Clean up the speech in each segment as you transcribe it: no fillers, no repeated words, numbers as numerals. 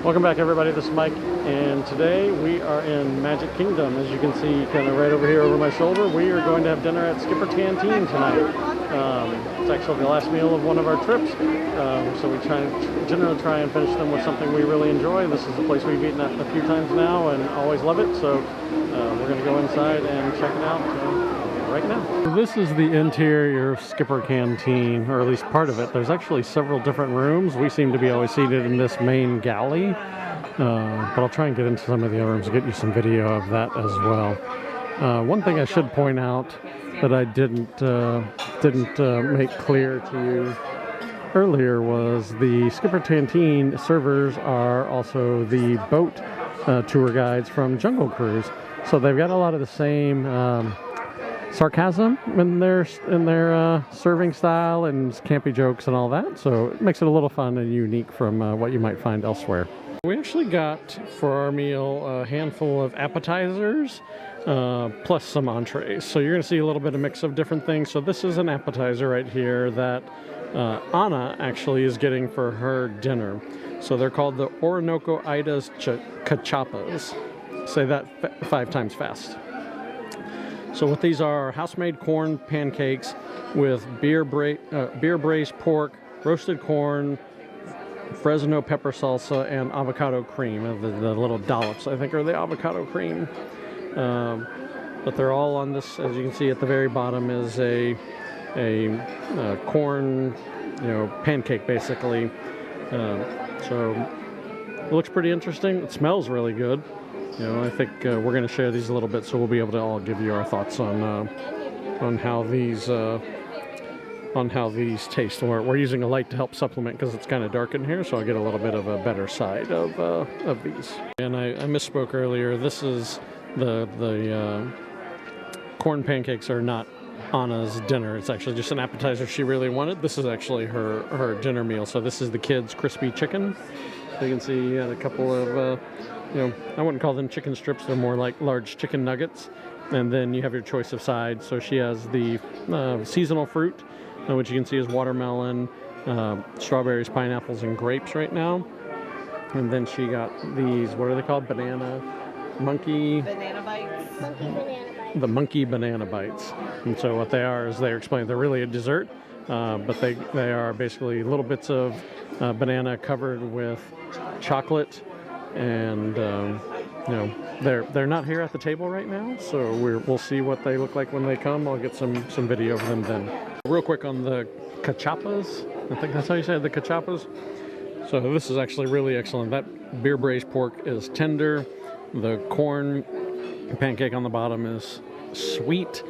Welcome back, everybody. This is Mike, and today we are in Magic Kingdom. As you can see, kind of right over here over my shoulder, we are going to have dinner at Skipper Canteen tonight. It's actually the last meal of one of our trips, so we generally try and finish them with something we really enjoy. This is a place we've eaten at a few times now and always love it, so we're going to go inside and check it out right now. This is the interior of Skipper Canteen, or at least part of it. There's actually several different rooms. We seem to be always seated in this main galley, but I'll try and get into some of the other rooms and get you some video of that as well. One thing I should point out that I didn't make clear to you earlier was the Skipper Canteen servers are also the boat tour guides from Jungle Cruise, so they've got a lot of the same sarcasm in their serving style and campy jokes and all that, so it makes it a little fun and unique from what you might find elsewhere. We actually got for our meal a handful of appetizers plus some entrees, so you're going to see a little bit of mix of different things. So this is an appetizer right here that Anna actually is getting for her dinner. So they're called the Orinoco Ida's Cachapas. Say that 5 times fast. So what these are house-made corn pancakes with beer braised pork, roasted corn, Fresno pepper salsa, and avocado cream. The little dollops, I think, are the avocado cream. But they're all on this, as you can see at the very bottom, is a corn, pancake basically. So it looks pretty interesting. It smells really good. I think we're going to share these a little bit, so we'll be able to all give you our thoughts on how these taste. We're using a light to help supplement because it's kind of dark in here, so I'll get a little bit of a better side of these. And I misspoke earlier. This is the corn pancakes are not Anna's dinner. It's actually just an appetizer she really wanted. This is actually her dinner meal. So this is the kids' crispy chicken. So you can see you had a couple of I wouldn't call them chicken strips, they're more like large chicken nuggets. And then you have your choice of sides. So she has the seasonal fruit, which you can see is watermelon, strawberries, pineapples, and grapes right now. And then she got these, what are they called? Banana bites. The monkey banana bites. And so what they are is they're explaining they're really a dessert, but they are basically little bits of banana covered with chocolate. And they're not here at the table right now, so we'll see what they look like when they come. I'll get some video of them then. Real quick on the cachapas, I think that's how you say it, the cachapas. So this is actually really excellent. That beer braised pork is tender. The corn pancake on the bottom is sweet.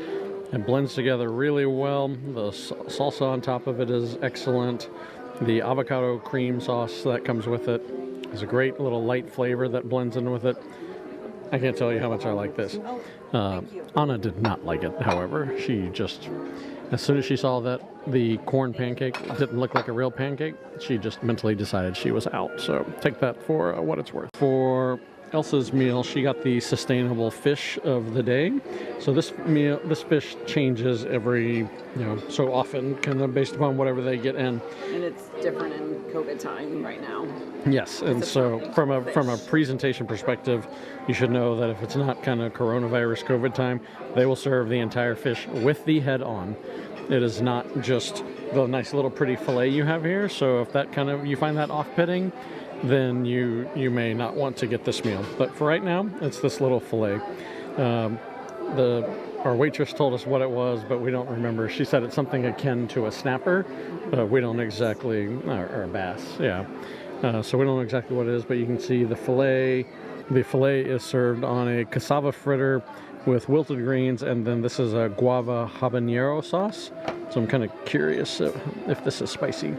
It blends together really well. The salsa on top of it is excellent. The avocado cream sauce that comes with it is a great little light flavor that blends in with it. I can't tell you how much I like this. Anna did not like it, however. She just, as soon as she saw that the corn pancake didn't look like a real pancake, she just mentally decided she was out. So take that for what it's worth. For Elsa's meal, she got the sustainable fish of the day. So this fish changes every, so often, kind of based upon whatever they get in. And it's different in COVID time right now. Yes, and so from a presentation perspective, you should know that if it's not kind of coronavirus COVID time, they will serve the entire fish with the head on. It is not just the nice little pretty fillet you have here. So if that you find that off-putting, then you may not want to get this meal. But for right now, it's this little fillet. Our waitress told us what it was, but we don't remember. She said it's something akin to a snapper, but we don't exactly, or a bass, yeah. So we don't know exactly what it is, but you can see the fillet. The fillet is served on a cassava fritter with wilted greens, and then this is a guava habanero sauce. So I'm kind of curious if this is spicy.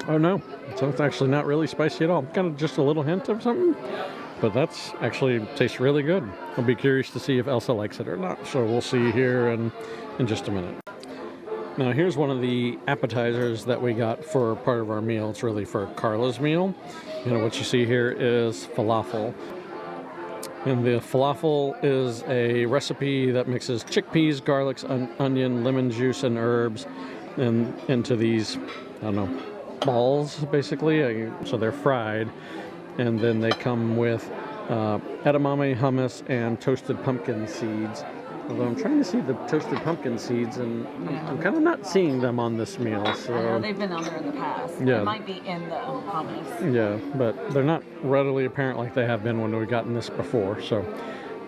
Oh no, so it's actually not really spicy at all. Kind of just a little hint of something, but that's actually tastes really good. I'll be curious to see if Elsa likes it or not. So we'll see here in just a minute. Now here's one of the appetizers that we got for part of our meal. It's really for Carla's meal. What you see here is falafel. And the falafel is a recipe that mixes chickpeas, garlic, onion, lemon juice, and herbs and into these, I don't know, balls, basically. So they're fried, and then they come with edamame, hummus, and toasted pumpkin seeds. Although I'm trying to see the toasted pumpkin seeds, and I'm kind of not seeing them on this meal. So I know they've been on there in the past. Yeah. It might be in the hummus. Yeah, but they're not readily apparent like they have been when we've gotten this before. So,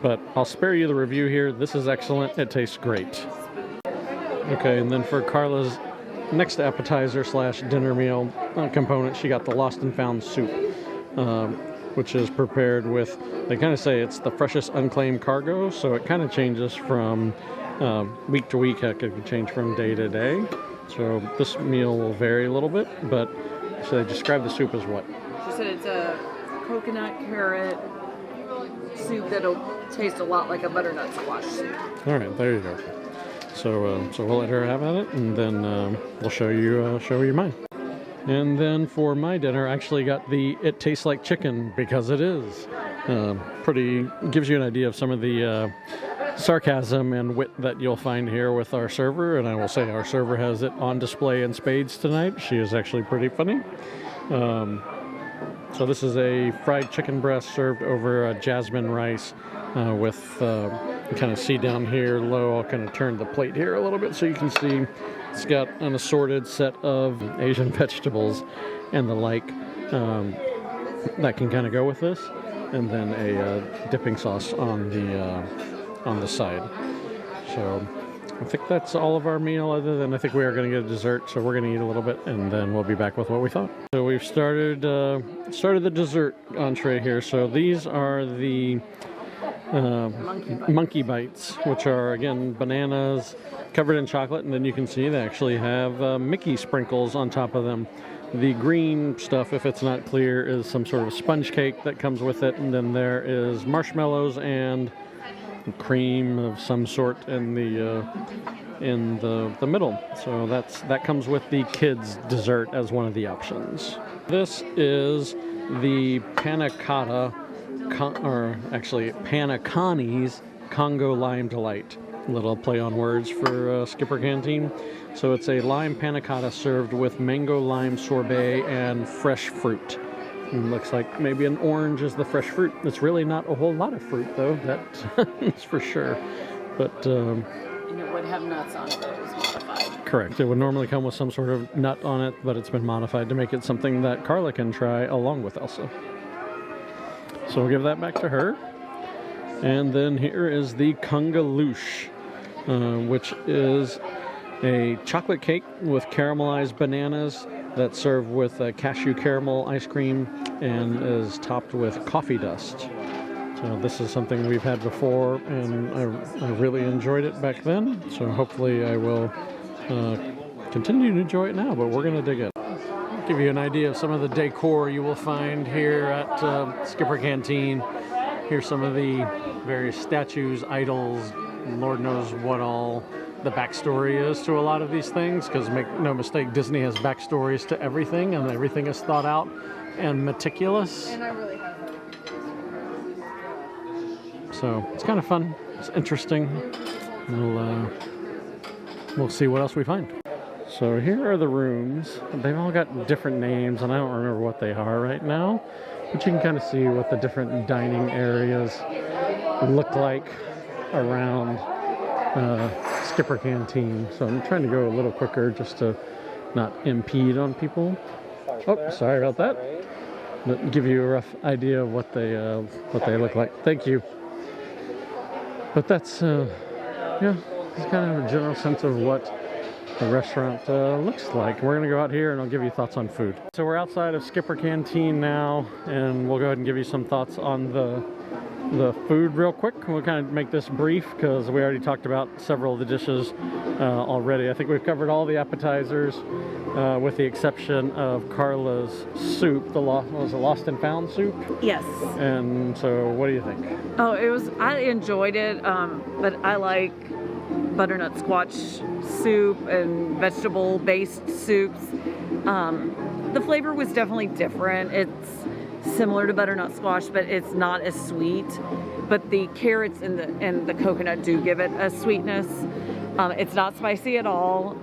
but I'll spare you the review here. This is excellent. It tastes great. Okay, and then for Carla's next appetizer slash dinner meal component, she got the Lost and Found soup, which is prepared with, they kind of say it's the freshest unclaimed cargo, so it kind of changes from week to week. It could change from day to day. So this meal will vary a little bit, but so they describe the soup as what? She said it's a coconut carrot soup that'll taste a lot like a butternut squash soup. All right, there you go. So we'll let her have at it, and then we'll show you mine. And then for my dinner, I actually got the It Tastes Like Chicken, because it is. Gives you an idea of some of the sarcasm and wit that you'll find here with our server. And I will say our server has it on display in spades tonight. She is actually pretty funny. So this is a fried chicken breast served over jasmine rice with, you kind of see down here low, I'll kind of turn the plate here a little bit so you can see. It's got an assorted set of Asian vegetables and the like that can kind of go with this, and then a dipping sauce on the side. So I think that's all of our meal, other than I think we are going to get a dessert, so we're going to eat a little bit and then we'll be back with what we thought. So we've started the dessert entree here. So these are the monkey bites, which are again bananas covered in chocolate, and then you can see they actually have Mickey sprinkles on top of them. The green stuff, if it's not clear, is some sort of sponge cake that comes with it, and then there is marshmallows and cream of some sort in the middle. So that comes with the kids' dessert as one of the options. This is the panna cotta, or actually Panna Connie's Congo Lime Delight. Little play on words for Skipper Canteen. So it's a lime panna cotta served with mango lime sorbet and fresh fruit. And looks like maybe an orange is the fresh fruit. It's really not a whole lot of fruit, though, that is for sure. But and it would have nuts on it, but it was modified. Correct. It would normally come with some sort of nut on it, but it's been modified to make it something that Carla can try along with Elsa. So we'll give that back to her. And then here is the Kungaloosh, which is a chocolate cake with caramelized bananas that's served with cashew caramel ice cream and is topped with coffee dust. So this is something we've had before, and I really enjoyed it back then. So hopefully I will continue to enjoy it now, but we're going to dig in. Give you an idea of some of the decor you will find here at Skipper Canteen. Here's some of the various statues, idols, Lord knows what all the backstory is to a lot of these things, because make no mistake, Disney has backstories to everything, and everything is thought out and meticulous. And I really have So it's kind of fun. It's interesting. We'll see what else we find. So here are the rooms. They've all got different names, and I don't remember what they are right now. But you can kind of see what the different dining areas look like around Skipper Canteen. So I'm trying to go a little quicker just to not impede on people. Oh, sorry about that. But give you a rough idea of what they look like. Thank you. But that's yeah, it's kind of a general sense of what the restaurant looks like. We're gonna go out here and I'll give you thoughts on food. So we're outside of Skipper Canteen now, and we'll go ahead and give you some thoughts on the food real quick. We'll kind of make this brief because we already talked about several of the dishes already. I think we've covered all the appetizers with the exception of Carla's soup, was it Lost and Found soup? Yes. And so what do you think? Oh, I enjoyed it, but I like butternut squash soup and vegetable-based soups. The flavor was definitely different. It's similar to butternut squash, but it's not as sweet. But the carrots and the coconut do give it a sweetness. It's not spicy at all.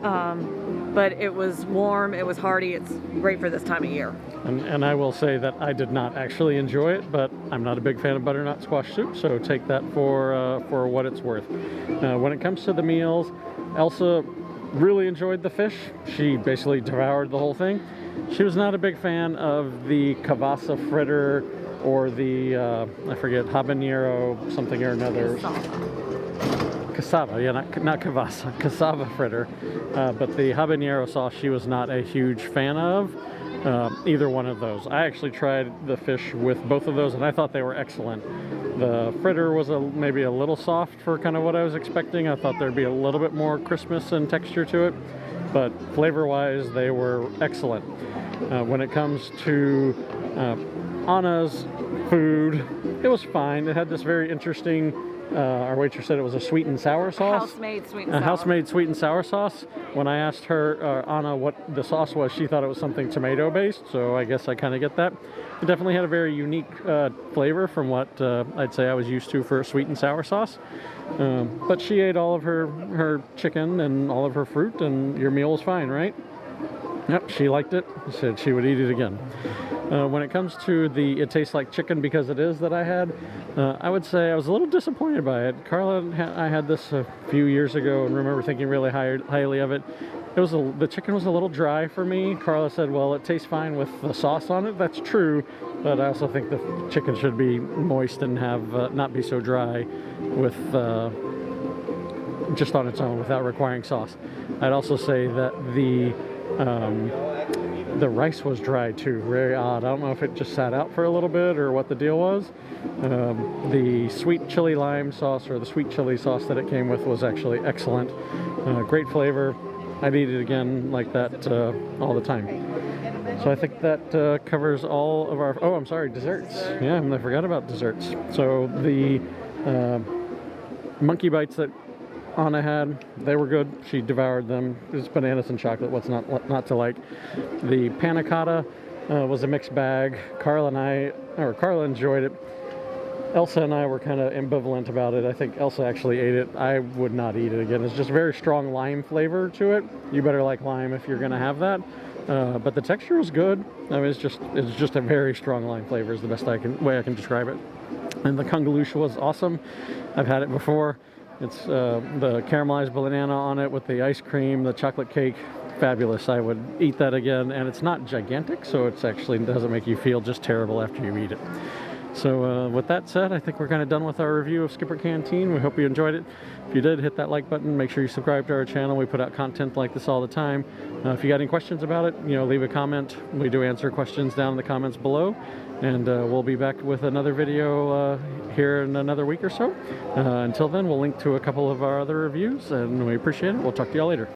but it was warm, it was hearty, it's great for this time of year. And I will say that I did not actually enjoy it, but I'm not a big fan of butternut squash soup, so take that for what it's worth. When it comes to the meals, Elsa really enjoyed the fish. She basically devoured the whole thing. She was not a big fan of the kavasa fritter or the, I forget, habanero something or another. Cassava, yeah, not kavasa, cassava fritter. But the habanero sauce, she was not a huge fan of. Either one of those. I actually tried the fish with both of those, and I thought they were excellent. The fritter was maybe a little soft for kind of what I was expecting. I thought there'd be a little bit more crispness and texture to it, but flavor-wise, they were excellent. When it comes to Anna's food, it was fine. It had this very interesting, our waitress said it was a sweet and sour sauce. House-made sweet and sour. House-made sweet and sour sauce. When I asked her, Anna, what the sauce was, she thought it was something tomato-based, so I guess I kind of get that. It definitely had a very unique flavor from what I'd say I was used to for a sweet and sour sauce. But she ate all of her chicken and all of her fruit, and your meal was fine, right? Yep, she liked it. She said she would eat it again. When it comes to the it tastes like chicken because it is that I had, I would say I was a little disappointed by it. Carla I had this a few years ago and remember thinking really highly of it. The chicken was a little dry for me. Carla said, well, it tastes fine with the sauce on it. That's true, but I also think the chicken should be moist and have not be so dry with just on its own without requiring sauce. I'd also say that the rice was dry too, very odd. I don't know if it just sat out for a little bit or what the deal was. The sweet chili lime sauce or the sweet chili sauce that it came with was actually excellent. Great flavor. I'd eat it again like that all the time. So I think that covers all of our, oh, I'm sorry, desserts. Yeah, I forgot about desserts. So the monkey bites that Anna had, they were good. She devoured them. It's bananas and chocolate. What's not to like? The panna cotta was a mixed bag. Carla enjoyed it. Elsa and I were kind of ambivalent about it. I think Elsa actually ate it. I would not eat it again. It's just very strong lime flavor to it. You better like lime if you're going to have that. But the texture was good. I mean, it's just a very strong lime flavor is the best way I can describe it. And the kungaloosh was awesome. I've had it before. It's the caramelized banana on it with the ice cream, the chocolate cake. Fabulous. I would eat that again. And it's not gigantic, so it actually doesn't make you feel just terrible after you eat it. So with that said, I think we're kind of done with our review of Skipper Canteen. We hope you enjoyed it. If you did, hit that like button. Make sure you subscribe to our channel. We put out content like this all the time. If you got any questions about it, leave a comment. We do answer questions down in the comments below. And we'll be back with another video here in another week or so. Until then, we'll link to a couple of our other reviews, and we appreciate it. We'll talk to y'all later.